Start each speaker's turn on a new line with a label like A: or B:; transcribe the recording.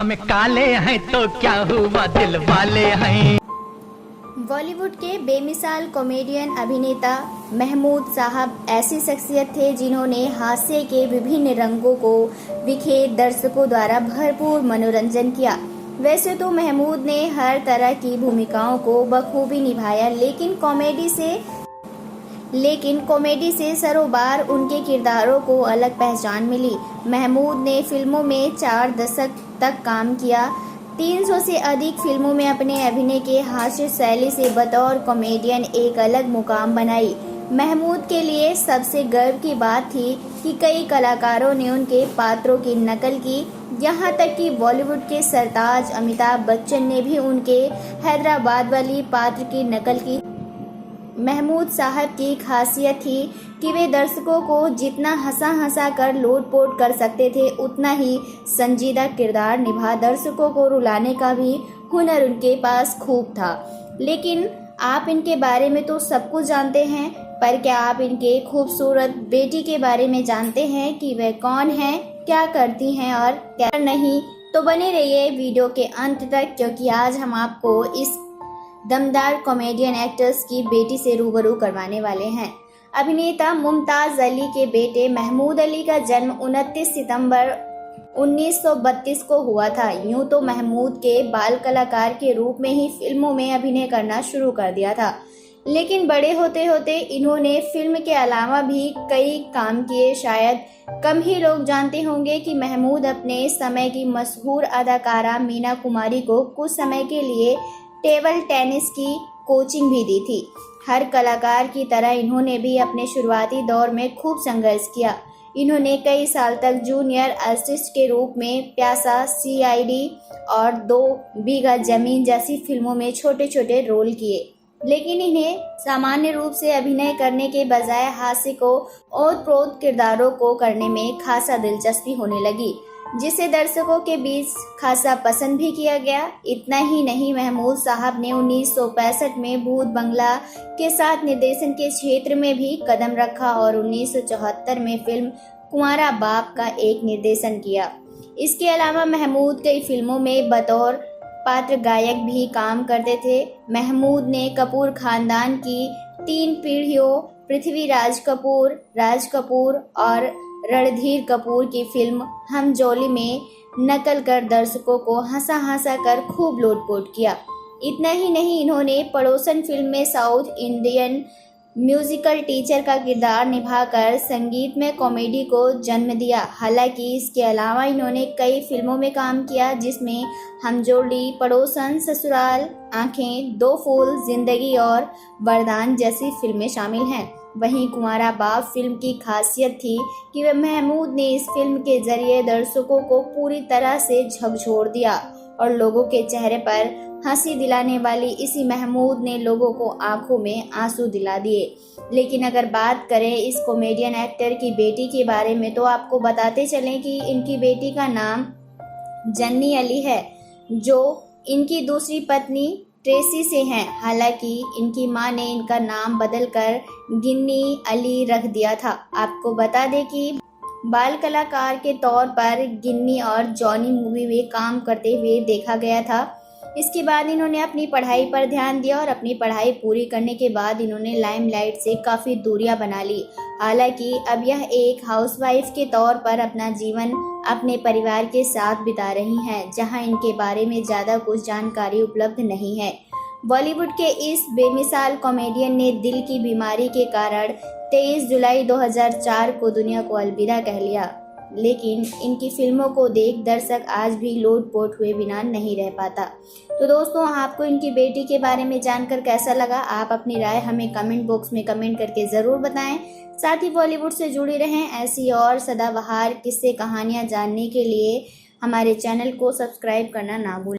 A: हम काले हैं तो क्या हुआ, दिल वाले हैं।
B: बॉलीवुड के बेमिसाल कॉमेडियन अभिनेता महमूद साहब ऐसी शख्सियत थे जिन्होंने हास्य के विभिन्न रंगों को बिखेर दर्शकों द्वारा भरपूर मनोरंजन किया। वैसे तो महमूद ने हर तरह की भूमिकाओं को बखूबी निभाया, लेकिन कॉमेडी से सरोबार उनके किरदारों को अलग पहचान मिली। महमूद ने फिल्मों में 4 दशक तक काम किया। 300 से अधिक फिल्मों में अपने अभिनय के हास्य शैली से बतौर कॉमेडियन एक अलग मुकाम बनाई। महमूद के लिए सबसे गर्व की बात थी कि कई कलाकारों ने उनके पात्रों की नकल की। यहाँ तक कि बॉलीवुड के सरताज अमिताभ बच्चन ने भी उनके हैदराबाद वाली पात्र की नकल की। महमूद साहब की खासियत थी कि वे दर्शकों को जितना हंसा कर लोट-पोट कर सकते थे, उतना ही संजीदा किरदार निभा दर्शकों को रुलाने का भी हुनर उनके पास खूब था। लेकिन आप इनके बारे में तो सब कुछ जानते हैं, पर क्या आप इनके खूबसूरत बेटी के बारे में जानते हैं कि वह कौन है, क्या करती हैं और क्या नहीं? तो बने रहिए वीडियो के अंत तक, क्योंकि आज हम आपको इस दमदार कॉमेडियन एक्ट्रेस की बेटी से रूबरू करवाने वाले हैं। अभिनेता मुमताज अली के बेटे महमूद अली का जन्म 29 सितंबर 1932 को हुआ था। यूं तो महमूद के बाल कलाकार के रूप में ही फिल्मों में अभिनय करना शुरू कर दिया था, लेकिन बड़े होते होते इन्होंने फिल्म के अलावा भी कई काम किए। शायद कम ही लोग जानते होंगे कि महमूद अपने समय की मशहूर अदाकारा मीना कुमारी को कुछ समय के लिए टेबल टेनिस की कोचिंग भी दी थी। हर कलाकार की तरह इन्होंने भी अपने शुरुआती दौर में खूब संघर्ष किया। इन्होंने कई साल तक जूनियर आर्टिस्ट के रूप में प्यासा, CID और 2 बीघा जमीन जैसी फिल्मों में छोटे छोटे रोल किए, लेकिन इन्हें सामान्य रूप से अभिनय करने के बजाय हास्य को ओत-प्रोत किरदारों को करने में खासा दिलचस्पी होने लगी, जिसे दर्शकों के बीच खासा पसंद भी किया गया। इतना ही नहीं, महमूद साहब ने 1965 में भूत बंगला के साथ निर्देशन के क्षेत्र में भी कदम रखा और 1974 में फिल्म कुंवारा बाप का एक निर्देशन किया। इसके अलावा महमूद कई फिल्मों में बतौर पात्र गायक भी काम करते थे। महमूद ने कपूर खानदान की 3 पीढ़ियों पृथ्वीराज कपूर, राज कपूर और रणधीर कपूर की फिल्म हम जोली में नकल कर दर्शकों को हंसा कर खूब लोट-पोट किया। इतना ही नहीं, इन्होंने पड़ोसन फिल्म में साउथ इंडियन म्यूजिकल टीचर का किरदार निभाकर संगीत में कॉमेडी को जन्म दिया। हालांकि इसके अलावा इन्होंने कई फिल्मों में काम किया, जिसमें हम जोड़ी, पड़ोसन, ससुराल, आंखें, 2 फूल, जिंदगी और वरदान जैसी फिल्में शामिल हैं। वहीं कुंवारा बाप फिल्म की खासियत थी कि वह महमूद ने इस फिल्म के जरिए दर्शकों को पूरी तरह से झकझोर दिया और लोगों के चेहरे पर हंसी दिलाने वाली इसी महमूद ने लोगों को आंखों में आंसू दिला दिए। लेकिन अगर बात करें इस कॉमेडियन एक्टर की बेटी के बारे में, तो आपको बताते चलें कि इनकी बेटी का नाम जन्नी अली है, जो इनकी दूसरी पत्नी ट्रेसी से हैं। हालांकि इनकी मां ने इनका नाम बदलकर गिन्नी अली रख दिया था। आपको बता दें कि बाल कलाकार के तौर पर गिन्नी और जॉनी मूवी में काम करते हुए देखा गया था। इसके बाद इन्होंने अपनी पढ़ाई पर ध्यान दिया और अपनी पढ़ाई पूरी करने के बाद इन्होंने लाइमलाइट से काफ़ी दूरियां बना ली। हालांकि अब यह एक हाउसवाइफ के तौर पर अपना जीवन अपने परिवार के साथ बिता रही हैं, जहां इनके बारे में ज़्यादा कुछ जानकारी उपलब्ध नहीं है। बॉलीवुड के इस बेमिसाल कॉमेडियन ने दिल की बीमारी के कारण 23 जुलाई 2004 को दुनिया को अलविदा कह लिया, लेकिन इनकी फिल्मों को देख दर्शक आज भी लोट-पोट हुए बिना नहीं रह पाता। तो दोस्तों, आपको इनकी बेटी के बारे में जानकर कैसा लगा? आप अपनी राय हमें कमेंट बॉक्स में कमेंट करके ज़रूर बताएं। साथ ही बॉलीवुड से जुड़ी रहें ऐसी और सदाबहार किस्से कहानियाँ जानने के लिए हमारे चैनल को सब्सक्राइब करना ना भूलें।